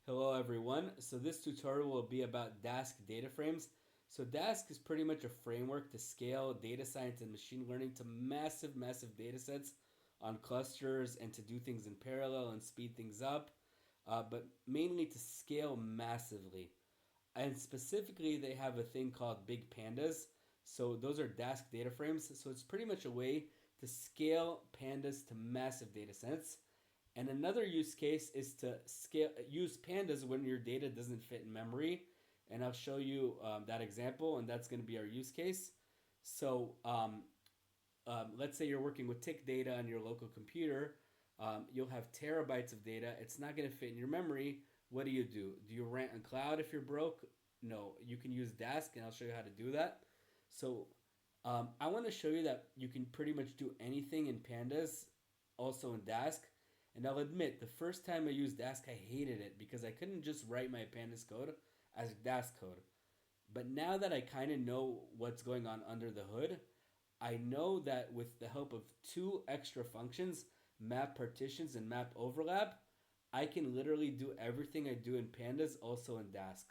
Hello everyone. So this tutorial will be about Dask data frames. So Dask is pretty much a framework to scale data science and machine learning to massive data sets on clusters and to do things in parallel and speed things up, but mainly to scale massively. And specifically, they have a thing called big pandas. So those are Dask data frames. So it's pretty much a way to scale pandas to massive data sets. And another use case is to use pandas when your data doesn't fit in memory. And I'll show you that example, and that's going to be our use case. So let's say you're working with tick data on your local computer. You'll have terabytes of data. It's not going to fit in your memory. What do? Do you rent on cloud if you're broke? No, you can use Dask, and I'll show you how to do that. So I want to show you that you can pretty much do anything in Pandas, also in Dask. And I'll admit, the first time I used Dask, I hated it because I couldn't just write my Pandas code as Dask code. But now that I kind of know what's going on under the hood, I know that with the help of two extra functions, map partitions and map overlap, I can literally do everything I do in Pandas also in Dask.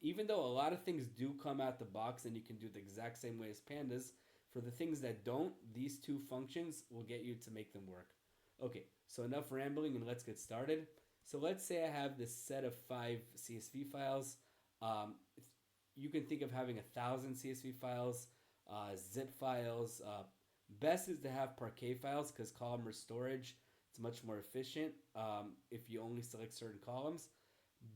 Even though a lot of things do come out the box and you can do it the exact same way as Pandas, for the things that don't, these two functions will get you to make them work. Okay, so enough rambling and let's get started. So let's say I have this set of 5 CSV files. Um, you can think of having 1,000 CSV files, zip files. Best is to have Parquet files because column storage, it's much more efficient if you only select certain columns.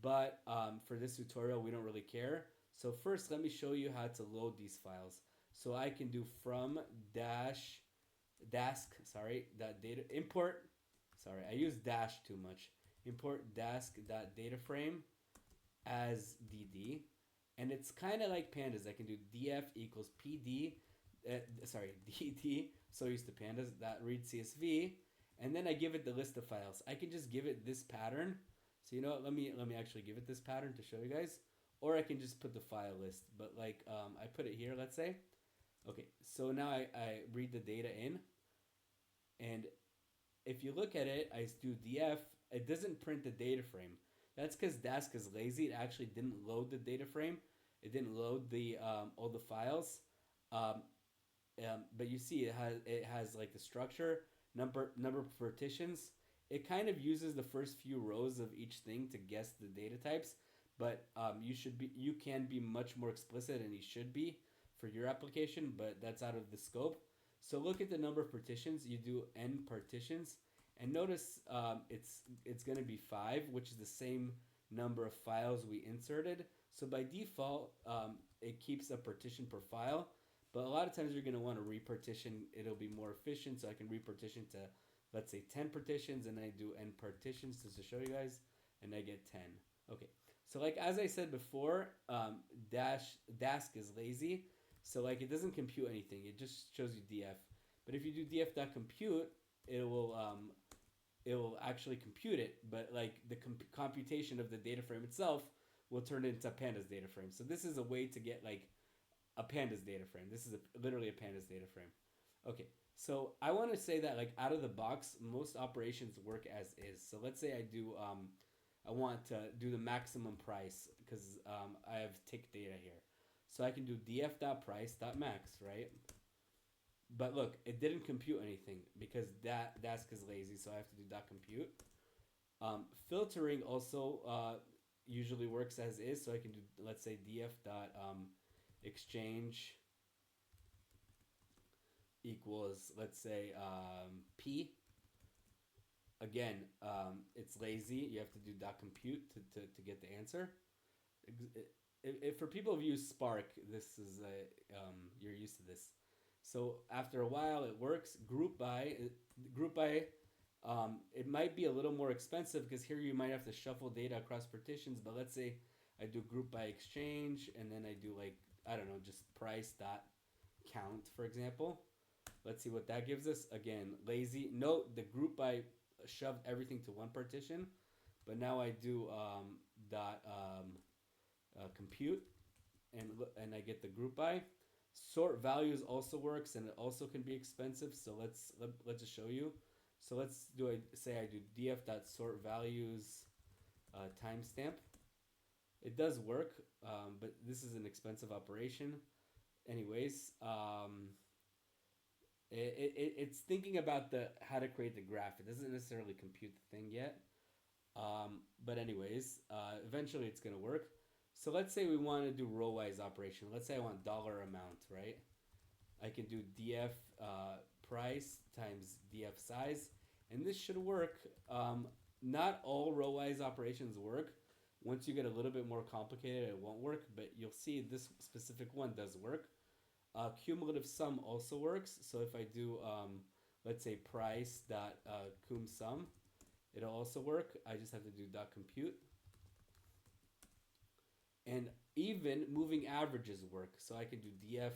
But for this tutorial, we don't really care. So first, let me show you how to load these files. So I can do from dash dask, sorry, that data import. Sorry, I use dash too much. Import dask dot data frame as dd, and it's kind of like pandas. I can do df equals pd, sorry, dd. So used to pandas that read csv, and then I give it the list of files. I can just give it this pattern. So you know what? Let me actually give it this pattern to show you guys, or I can just put the file list. But like I put it here. Let's say. Okay, so now I read the data in, and if you look at it, I do df. It doesn't print the data frame. That's because Dask is lazy. It actually didn't load the data frame. It didn't load the all the files. Um, but you see, it has like the structure, number of partitions. It kind of uses the first few rows of each thing to guess the data types. But you can be much more explicit, and you should be for your application. But that's out of the scope. So look at the number of partitions. You do n partitions, and notice it's going to be 5, which is the same number of files we inserted. So by default, it keeps a partition per file. But a lot of times you're going to want to repartition. It'll be more efficient. So I can repartition to, let's say, 10 partitions, and I do n partitions just to show you guys, and I get 10. Okay. So like as I said before, Dask is lazy. So like it doesn't compute anything. It just shows you df. But if you do df.compute, it will actually compute it. But like the computation of the data frame itself will turn it into a pandas data frame. So this is a way to get like a pandas data frame. This is literally a pandas data frame. Okay, so I want to say that like out of the box, most operations work as is. So let's say I want to do the maximum price because I have tick data here. So I can do df.price.max, right? But look, it didn't compute anything because Dask is lazy, so I have to do .compute. Filtering also usually works as is, so I can do, let's say, df.exchange equals, let's say, p. Again, it's lazy. You have to do .compute to get the answer. If for people who use Spark, this is you're used to this. So after a while, it works. Group by, it might be a little more expensive because here you might have to shuffle data across partitions. But let's say I do group by exchange, and then I do like, I don't know, just price dot count, for example. Let's see what that gives us. Again, lazy. Note the group by shoved everything to one partition, but now I do dot compute, and I get the group by. Sort values also works, and it also can be expensive. So let's just show you. So let's do say I do df dot sort values timestamp. It does work, but this is an expensive operation. Anyways, it's thinking about the how to create the graph. It doesn't necessarily compute the thing yet. But anyways, eventually it's gonna work. So let's say we want to do row-wise operation. Let's say I want dollar amount, right? I can do df price times df size, and this should work. Not all row-wise operations work. Once you get a little bit more complicated, it won't work, but you'll see this specific one does work. Cumulative sum also works. So if I do, let's say price dot cum sum, it'll also work. I just have to do dot compute. And even moving averages work. So I can do df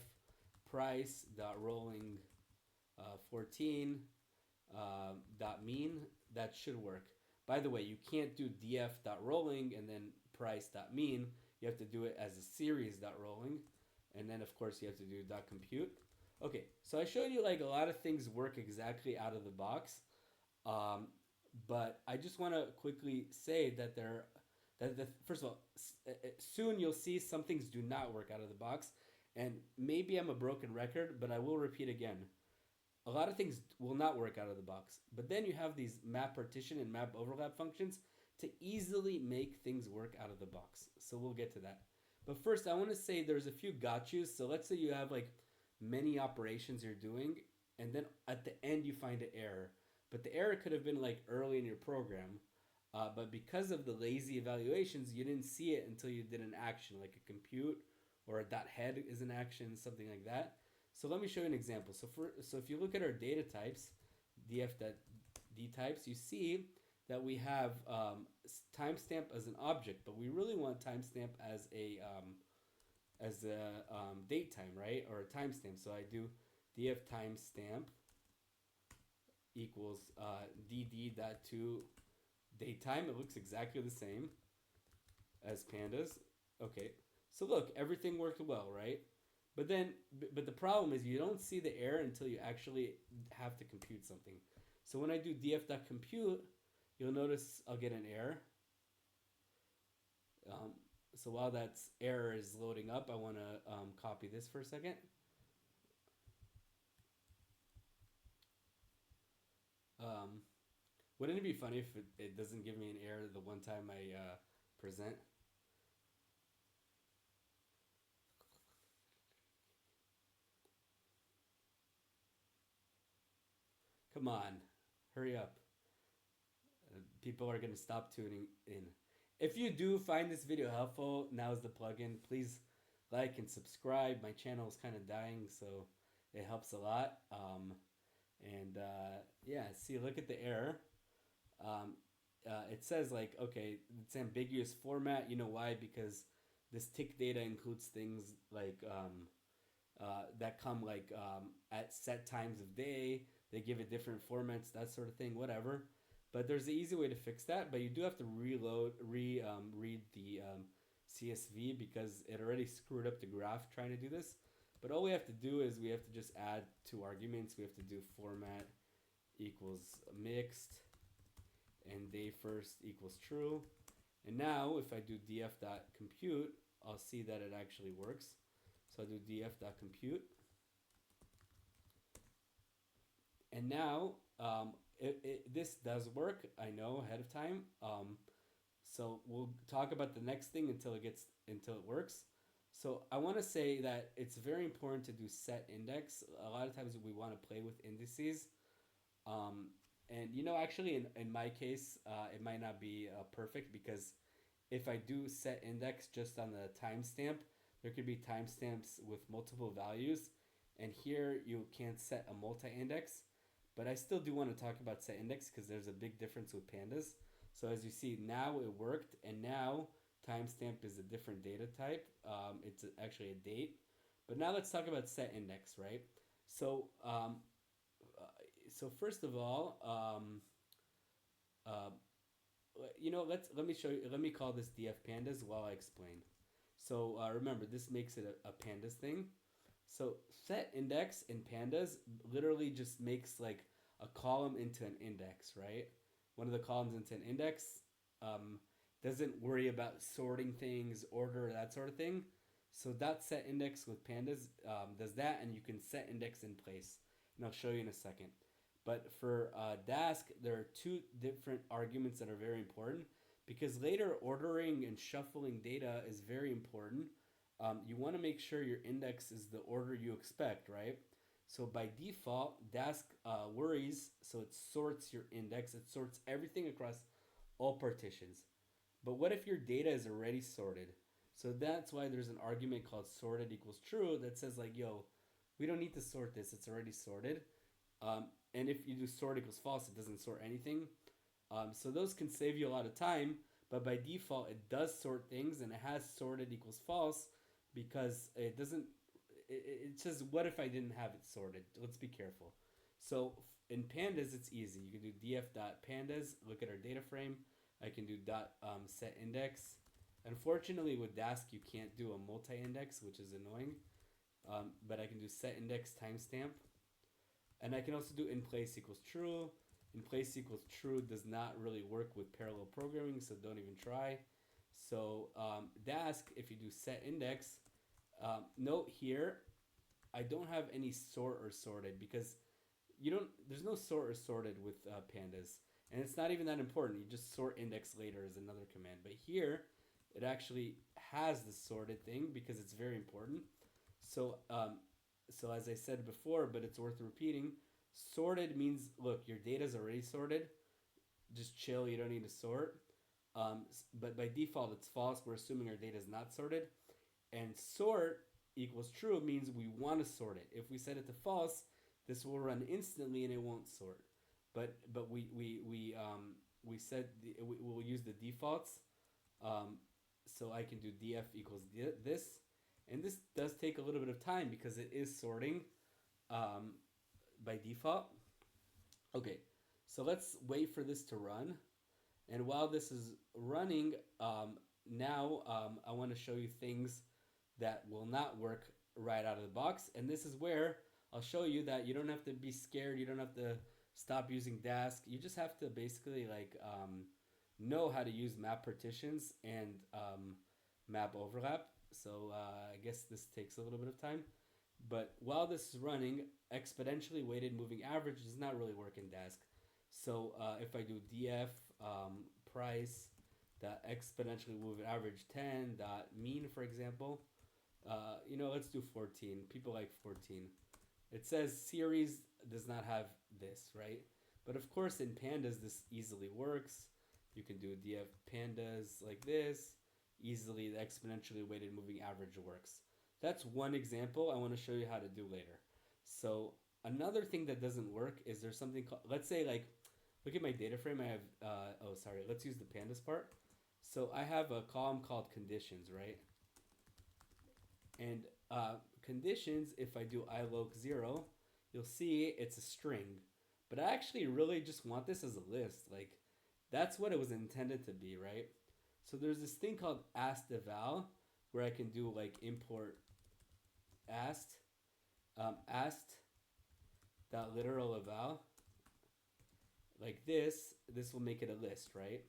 price dot rolling 14 dot mean. That should work. By the way, you can't do df dot rolling and then price dot mean. You have to do it as a series dot rolling, and then of course you have to do dot compute. Okay, so I showed you like a lot of things work exactly out of the box, um, but I just want to quickly say that first of all, soon you'll see some things do not work out of the box, and maybe I'm a broken record, but I will repeat again. A lot of things will not work out of the box, but then you have these map partition and map overlap functions to easily make things work out of the box. So we'll get to that. But first, I want to say there's a few gotchas. So let's say you have like many operations you're doing, and then at the end you find an error. But the error could have been like early in your program. But because of the lazy evaluations, you didn't see it until you did an action, like a compute or a dot head is an action, something like that. So let me show you an example. So if you look at our data types, df.d types, you see that we have timestamp as an object, but we really want timestamp as a date time, right? Or a timestamp. So I do df timestamp equals dd.to date time. It looks exactly the same as pandas. Okay, so look, everything worked well, right? But the problem is you don't see the error until you actually have to compute something. So when I do df.compute, you'll notice I'll get an error. So while that error is loading up, I want to copy this for a second. Wouldn't it be funny if it doesn't give me an error the one time I present? Come on, hurry up. People are going to stop tuning in. If you do find this video helpful, now is the plugin. Please like and subscribe. My channel is kind of dying, so it helps a lot. Yeah, see, look at the error. It says like, okay, it's ambiguous format. You know why? Because this tick data includes things like that come like at set times of day. They give it different formats, that sort of thing, whatever. But there's an easy way to fix that. But you do have to read the CSV because it already screwed up the graph trying to do this. But all we have to do is we have to just add two arguments. We have to do format equals mixed and day first equals true. And now if I do df.compute, I'll see that it actually works. So I do df.compute. And now this does work, I know ahead of time. So we'll talk about the next thing until it works. So I want to say that it's very important to do set index. A lot of times we want to play with indices. And actually in my case, it might not be perfect because if I do set index just on the timestamp, there could be timestamps with multiple values. And here you can't set a multi-index. But I still do want to talk about set index because there's a big difference with pandas. So as you see, now it worked, and now timestamp is a different data type. It's actually a date. But now let's talk about set index, right? So so first of all, let me show you. Let me call this df pandas while I explain. So remember, this makes it a pandas thing. So set index in pandas literally just makes like a column into an index, right? One of the columns into an index. doesn't worry about sorting things, order, that sort of thing. So dot set index with pandas does that, and you can set index in place. And I'll show you in a second. But for Dask, there are two different arguments that are very important because later ordering and shuffling data is very important. You want to make sure your index is the order you expect, right? So by default, Dask worries, so it sorts your index, it sorts everything across all partitions. But what if your data is already sorted? So that's why there's an argument called sorted equals true that says like, yo, we don't need to sort this, it's already sorted. Um, and if you do sort equals false, it doesn't sort anything. So those can save you a lot of time, but by default, it does sort things and it has sorted equals false because it doesn't. It says, what if I didn't have it sorted? Let's be careful. So in pandas, it's easy. You can do df.pandas, look at our data frame. I can do dot set index. Unfortunately, with Dask, you can't do a multi-index, which is annoying. But I can do set index timestamp. And I can also do in place equals true. In place equals true does not really work with parallel programming, so don't even try. So Dask, if you do set index, note here, I don't have any sort or sorted because you don't. There's no sort or sorted with pandas, and it's not even that important. You just sort index later is another command. But here, it actually has the sorted thing because it's very important. So so as I said before, but it's worth repeating, sorted means, look, your data is already sorted. Just chill, you don't need to sort. But by default, it's false. We're assuming our data is not sorted. And sort equals true means we want to sort it. If we set it to false, this will run instantly and it won't sort. But we said we'll use the defaults. So I can do df equals this, and this does take a little bit of time because it is sorting by default. Okay, so let's wait for this to run. And while this is running, now I want to show you things that will not work right out of the box. And this is where I'll show you that you don't have to be scared. You don't have to stop using Dask. You just have to basically know how to use map partitions and map overlap. So I guess this takes a little bit of time. But while this is running, exponentially weighted moving average does not really work in Dask. So if I do df price dot exponentially moving average 10 dot mean, for example, let's do 14. People like 14. It says series does not have this, right? But of course in pandas this easily works. You can do df pandas like this. Easily the exponentially weighted moving average works. That's one example I want to show you how to do later. So another thing that doesn't work is there's something called, let's say look at my data frame. I have, let's use the pandas part. So I have a column called conditions, right? And conditions, if I do iloc 0, you'll see it's a string. But I actually really just want this as a list. Like, that's what it was intended to be, right? So there's this thing called asked eval, where I can do import asked, asked dot literal eval. Like this will make it a list, right?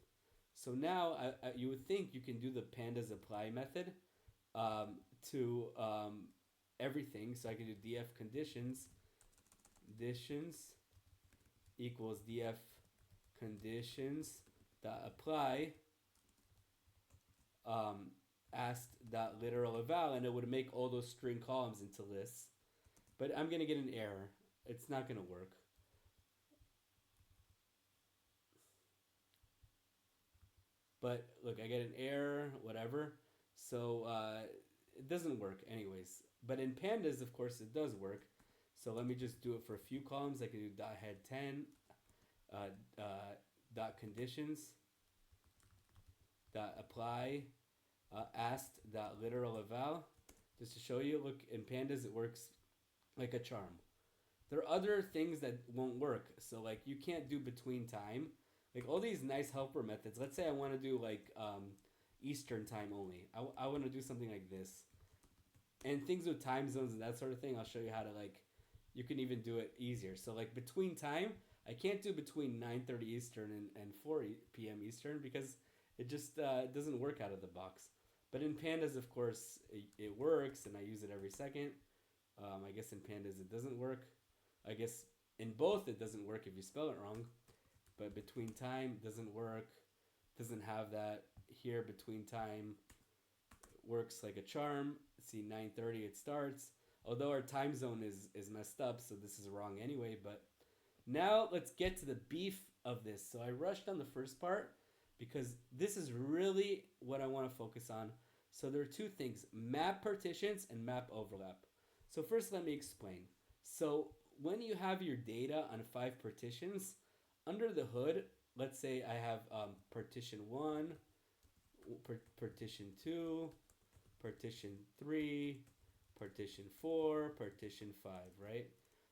So now you would think you can do the pandas apply method to everything. So I can do df conditions equals df conditions dot apply asked dot literal eval, and it would make all those string columns into lists. But I'm gonna get an error. It's not gonna work. But look, I get an error, whatever. So it doesn't work anyways. But in pandas, of course, it does work. So let me just do it for a few columns. I can do dot head 10, dot conditions, dot apply, asked dot literal eval. Just to show you, look, in pandas, it works like a charm. There are other things that won't work. So you can't do between time. All these nice helper methods. Let's say I want to do Eastern time only. I want to do something like this. And things with time zones and that sort of thing, I'll show you how to you can even do it easier. So between time, I can't do between 9:30 Eastern and 4 p.m. Eastern because It just it doesn't work out of the box. But in Pandas, of course, it works, and I use it every second. I guess in Pandas it doesn't work. I guess in both it doesn't work if you spell it wrong. But between time doesn't work. Doesn't have that. Here between time works like a charm. See, 9:30 it starts. Although our time zone is messed up, so this is wrong anyway. But now let's get to the beef of this. So I rushed on the first part because this is really what I want to focus on. So there are two things: map partitions and map overlap. So first, let me explain. So when you have your data on 5 partitions, under the hood, let's say I have partition 1, partition 2, partition 3, partition 4, partition 5, right?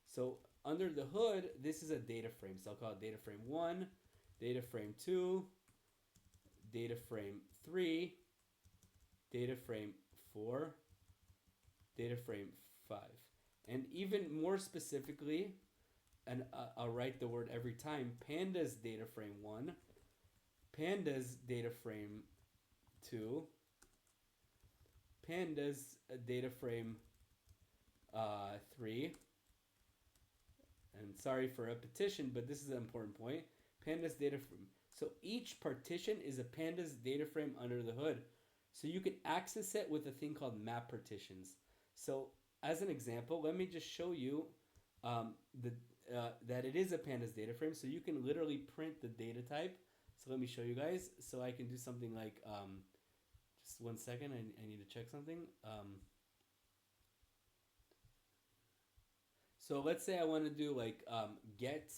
So under the hood, this is a data frame. So I'll call it data frame 1, data frame 2, data frame 3, data frame 4, data frame 5. And even more specifically, and I'll write the word every time, pandas data frame 1, pandas data frame 2, pandas data frame 3, and sorry for repetition, but this is an important point, pandas data frame. So each partition is a pandas data frame under the hood. So you can access it with a thing called map partitions. So as an example, let me just show you that it is a pandas data frame. So you can literally print the data type. So let me show you guys. So I can do something like, just 1 second, I need to check something. So let's say I want to do like get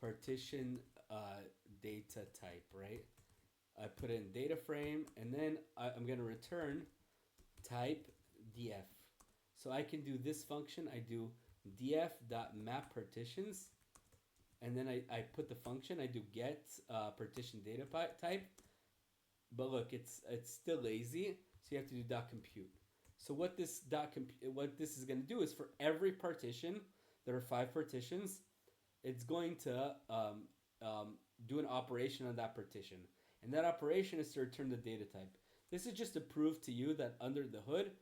partition data type, right? I put in data frame, and then I'm going to return type df. So I can do this function. I do df.mapPartitions, and then I put the function. I do get partition data type. But look, it's still lazy, so you have to do .compute. So what this is going to do is for every partition, there are 5 partitions, it's going to do an operation on that partition. And that operation is to return the data type. This is just to prove to you that under the hood,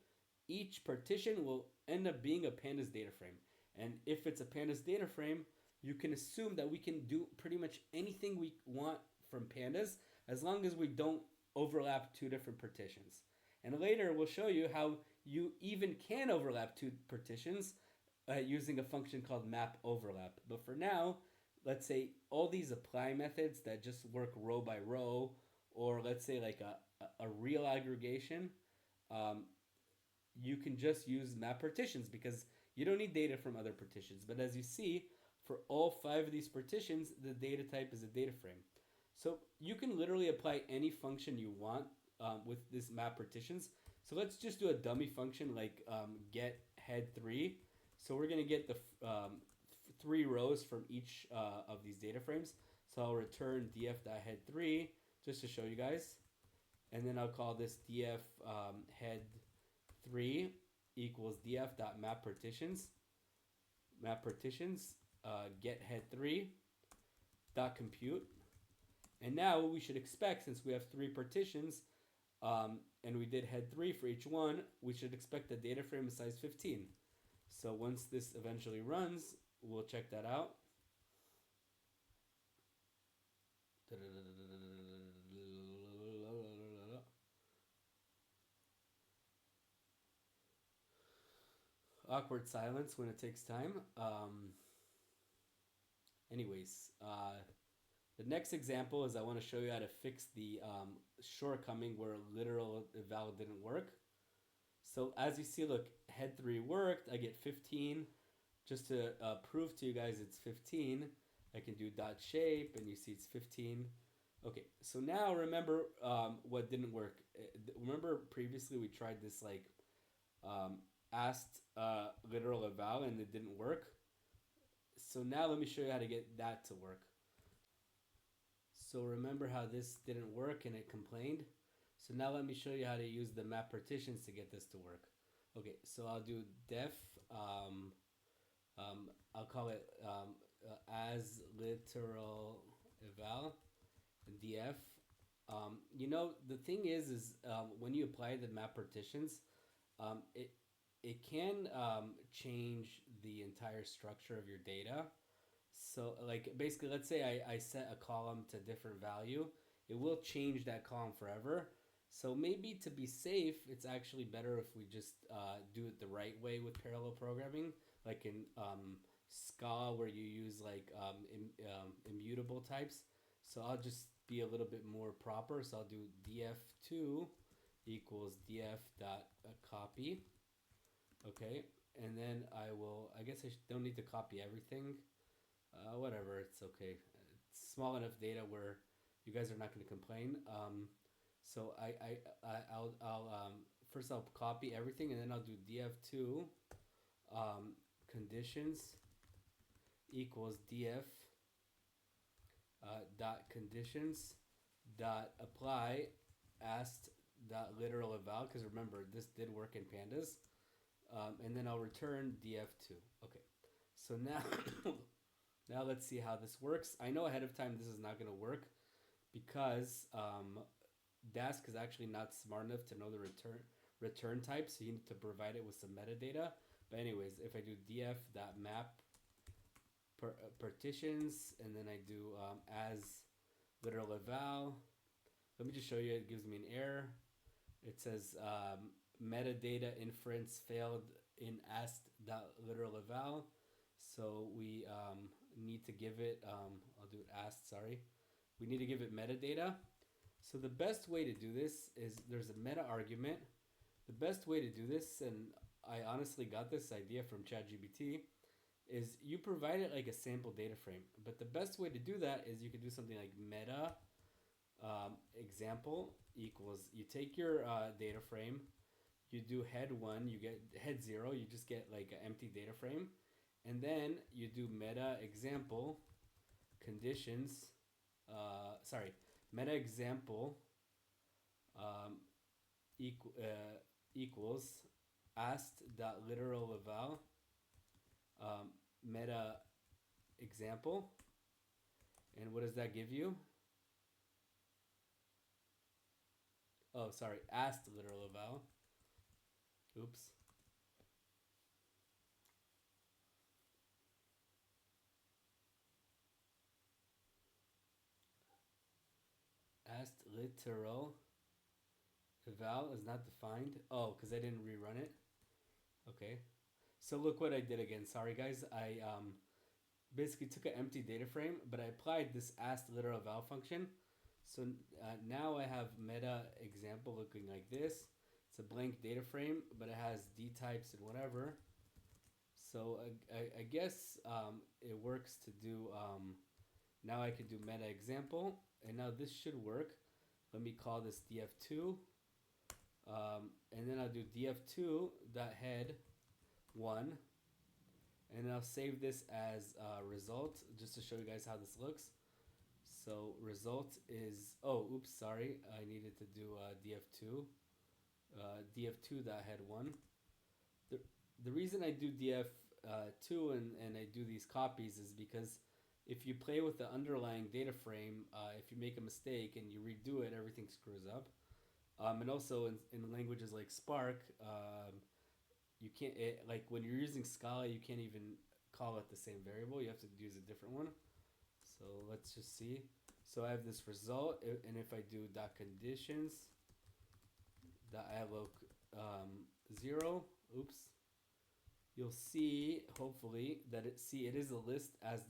each partition will end up being a pandas data frame. And if it's a pandas data frame, you can assume that we can do pretty much anything we want from pandas as long as we don't overlap 2 different partitions. And later we'll show you how you even can overlap 2 partitions using a function called map overlap. But for now, let's say all these apply methods that just work row by row, or let's say like a real aggregation, you can just use map partitions because you don't need data from other partitions. But as you see, for all 5 of these partitions, the data type is a data frame. So you can literally apply any function you want with this map partitions. So let's just do a dummy function like get head 3. So we're going to get the 3 rows from each of these data frames. So I'll return df.head3 just to show you guys. And then I'll call this df head3 equals df.mapPartitions. MapPartitions get head3 dot compute. And now what we should expect, since we have 3 partitions, and we did head 3 for each one, we should expect the data frame is size 15. So once this eventually runs, we'll check that out. Awkward silence when it takes time. Anyways, the next example is I want to show you how to fix the shortcoming where literal eval didn't work. So as you see, look, head 3 worked. I get 15. Just to prove to you guys it's 15, I can do dot shape, and you see it's 15. Okay, so now remember what didn't work. Remember previously we tried this like asked literal eval and it didn't work. So now let me show you how to get that to work. So remember how this didn't work and it complained? So now let me show you how to use the map partitions to get this to work. Okay, so I'll do def, I'll call it as literal eval, df, The thing is when you apply the map partitions, it can change the entire structure of your data. So, like, basically, let's say I set a column to different value, it will change that column forever. So maybe to be safe, it's actually better if we just do it the right way with parallel programming, like in Scala, where you use like immutable types. So I'll just be a little bit more proper. So I'll do df2 equals df dot copy. Okay, and then I guess don't need to copy everything. Whatever, it's okay. It's small enough data where you guys are not going to complain. So I'll first I'll copy everything, and then I'll do df2 conditions equals df dot conditions dot apply ast dot literal eval, because remember this did work in pandas, and then I'll return df2. Okay, so now now let's see how this works. I know ahead of time this is not going to work because Dask is actually not smart enough to know the return type, so you need to provide it with some metadata. But anyways, if I do df.map partitions, and then I do as literal eval, let me just show you. It gives me an error. It says metadata inference failed in ast.literal eval. So we need to give it, I'll do it ast, sorry. We need to give it metadata. So the best way to do this is there's a meta argument. The best way to do this, and I honestly got this idea from ChatGPT, is you provide it like a sample data frame. But the best way to do that is you could do something like meta example equals, you take your data frame, you do head 1, you get head 0, you just get like an empty data frame, and then you do meta example conditions, meta example equals ast.literal eval meta example. And what does that give you? Oh, sorry, ast literal eval. Oops. Ast literal eval is not defined. Oh, because I didn't rerun it. Okay. So look what I did again. Sorry guys. I basically took an empty data frame, but I applied this ast literal eval function. So now I have meta example looking like this. It's a blank data frame, but it has d types and whatever. So I guess it works to do. Now I can do meta example, and now this should work. Let me call this df2, and then I'll do df2 dot head 1, and I'll save this as result just to show you guys how this looks. So result is, oh, oops, sorry, I needed to do df2, df2 dot head 1. The reason I do df2 and I do these copies is because if you play with the underlying data frame, if you make a mistake and you redo it, everything screws up. And also in languages like Spark, you can't, like when you're using Scala, you can't even call it the same variable. You have to use a different one. So let's just see. So I have this result, and if I do dot conditions dot alloc 0, oops, you'll see hopefully that it is a list as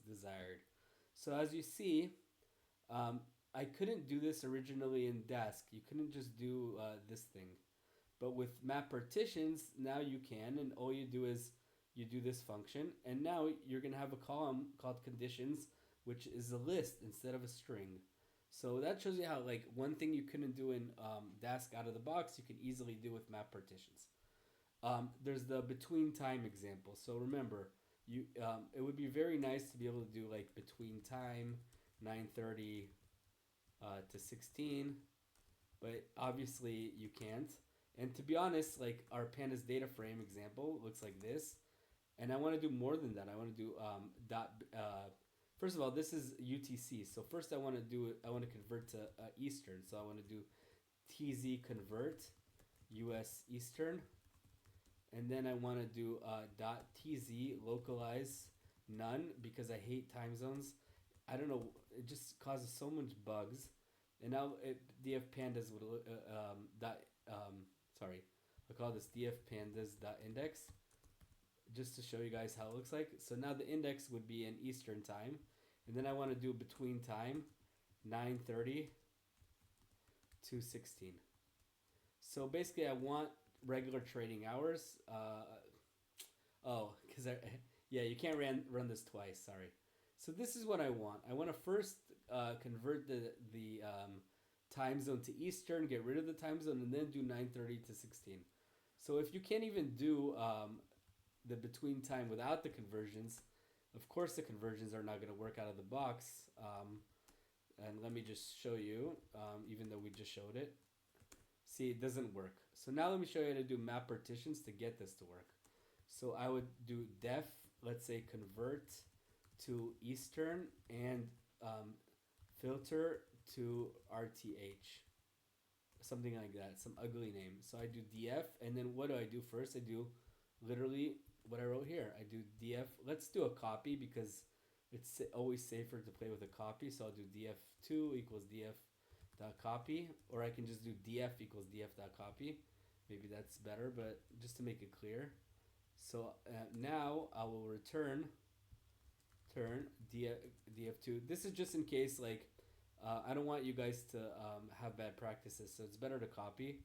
desired. So as you see, I couldn't do this originally in Dask. You couldn't just do this thing. But with map partitions, now you can, and all you do is you do this function, and now you're going to have a column called conditions, which is a list instead of a string. So that shows you how, like, one thing you couldn't do in Dask out of the box, you can easily do with map partitions. There's the between time example. So remember, it would be very nice to be able to do like between time 9:30 to 16, but obviously you can't. And to be honest, like our pandas data frame example looks like this, and I want to do more than that. I want to do first of all, this is UTC. So first I want to do it. I want to convert to Eastern. So I want to do TZ convert US Eastern, and then I want to do dot .tz localize none because I hate time zones. I don't know. It just causes so much bugs. And now df pandas would dot sorry, I'll call this df pandas dot index just to show you guys how it looks like. So now the index would be in Eastern time, and then I want to do between time 9:30 to 16. So basically, I want regular trading hours. Oh, because yeah, you can't run this twice. Sorry. So this is what I want. I want to first convert the time zone to Eastern, get rid of the time zone, and then do 9:30 to 16. So if you can't even do the between time without the conversions, of course the conversions are not going to work out of the box. And let me just show you, even though we just showed it. See, it doesn't work. So now let me show you how to do map partitions to get this to work. So I would do def, let's say convert to Eastern, and filter to RTH. Something like that, some ugly name. So I do df, and then what do I do first? I do literally what I wrote here. I do df. Let's do a copy because it's always safer to play with a copy. So I'll do df2 equals df dot copy, or I can just do df equals df dot copy. Maybe that's better, but just to make it clear. So now I will return df2. This is just in case, like, I don't want you guys to have bad practices, so it's better to copy.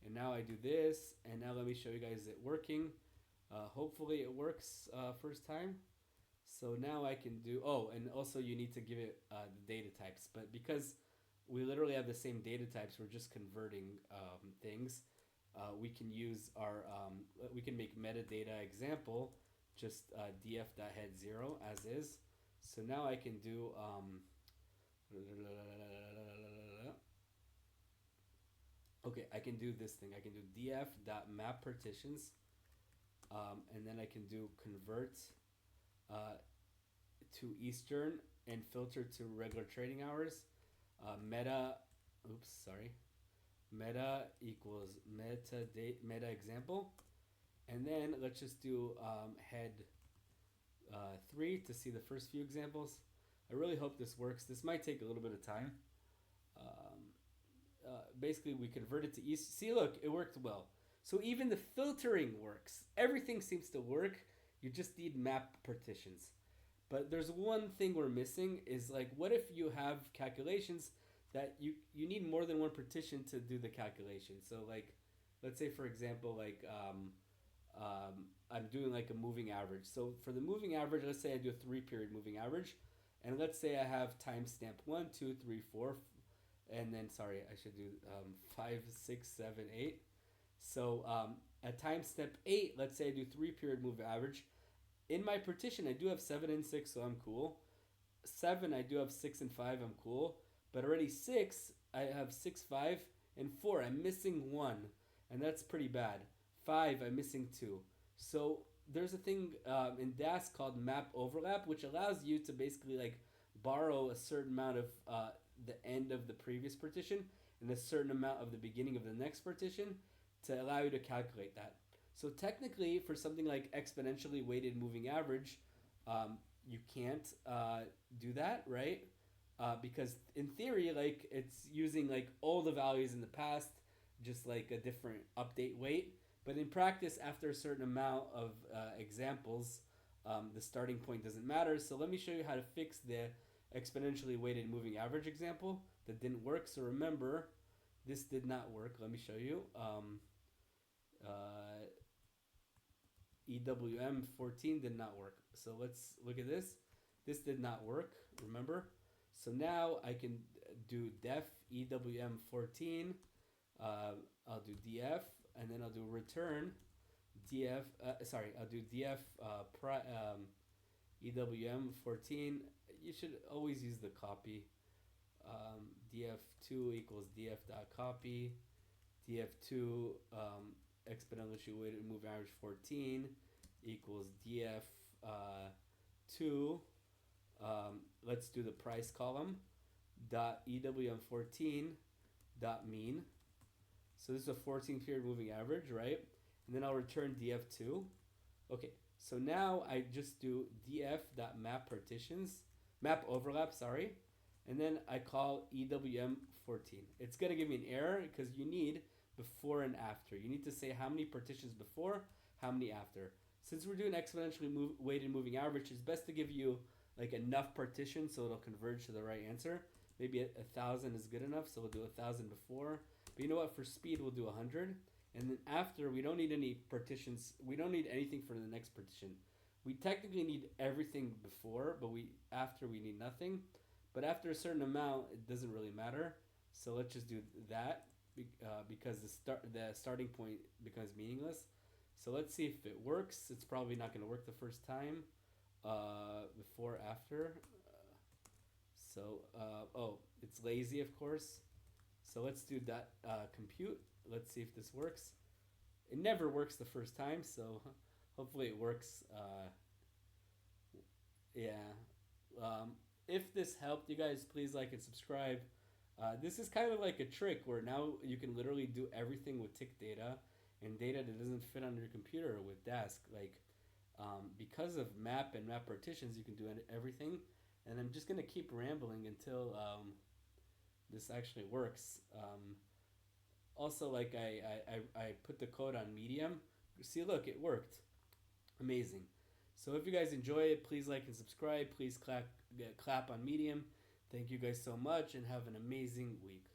And now I do this, and now let me show you guys it working. Hopefully it works first time. So now I can do, oh, and also you need to give it the data types, but because we literally have the same data types, we're just converting things. We can use our, we can make metadata example, just df.head0 as is. So now I can do, okay, I can do this thing. I can do df.map partitions, and then I can do convert to Eastern and filter to regular trading hours. Meta equals meta example, and then let's just do head 3 to see the first few examples. I really hope this works. This might take a little bit of time. Basically, we convert it to East. See, look, it worked well. So even the filtering works. Everything seems to work. You just need map partitions. But there's one thing we're missing is, like, what if you have calculations that you need more than one partition to do the calculation? So, like, let's say, for example, like, I'm doing like a moving average. So for the moving average, let's say I do a 3-period moving average. And let's say I have timestamp 1, 2, 3, 4, and then, sorry, I should do 5, 6, 7, 8. So at timestamp 8, let's say I do 3-period moving average. In my partition, I do have 7 and 6, so I'm cool. 7, I do have 6 and 5, I'm cool. But already 6, I have 6, 5, and 4. I'm missing 1, and that's pretty bad. 5, I'm missing 2. So there's a thing in Dask called map overlap, which allows you to basically, like, borrow a certain amount of the end of the previous partition and a certain amount of the beginning of the next partition to allow you to calculate that. So technically, for something like exponentially weighted moving average, you can't do that, right? Because in theory, like, it's using like all the values in the past, just like a different update weight. But in practice, after a certain amount of examples, the starting point doesn't matter. So let me show you how to fix the exponentially weighted moving average example that didn't work. So remember, this did not work. Let me show you. EWM 14 did not work. So let's look at this. This did not work, remember? So now I can do def EWM 14. I'll do df, and then I'll do return df, I'll do df EWM 14. You should always use the copy. df2 equals df.copy. df2 exponentially weighted moving average 14 equals df2 Let's do the price column dot EWM14 dot mean. So this is a 14 period moving average, right? And then I'll return df2. Okay, so now I just do df dot map partitions, map overlap, sorry, and then I call EWM14. It's gonna give me an error because you need before and after. You need to say how many partitions before, how many after. Since we're doing exponentially weighted moving average, it's best to give you like enough partitions so it'll converge to the right answer. Maybe a thousand is good enough, so we'll do 1,000 before. But you know what? For speed, we'll do 100. And then after, we don't need any partitions. We don't need anything for the next partition. We technically need everything before, but after we need nothing. But after a certain amount, it doesn't really matter. So let's just do that because the starting point becomes meaningless. So let's see if it works. It's probably not going to work the first time. Before, after. Oh, it's lazy, of course. So let's do that compute. Let's see if this works. It never works the first time, so hopefully it works. Yeah. If this helped you guys, please like and subscribe. This is kind of like a trick where now you can literally do everything with tick data and data that doesn't fit on your computer with Dask. Like, because of map and map partitions, you can do everything. And I'm just going to keep rambling until this actually works. Also, like I put the code on Medium. See, look, it worked. Amazing. So if you guys enjoy it, please like and subscribe. Please clap on Medium. Thank you guys so much and have an amazing week.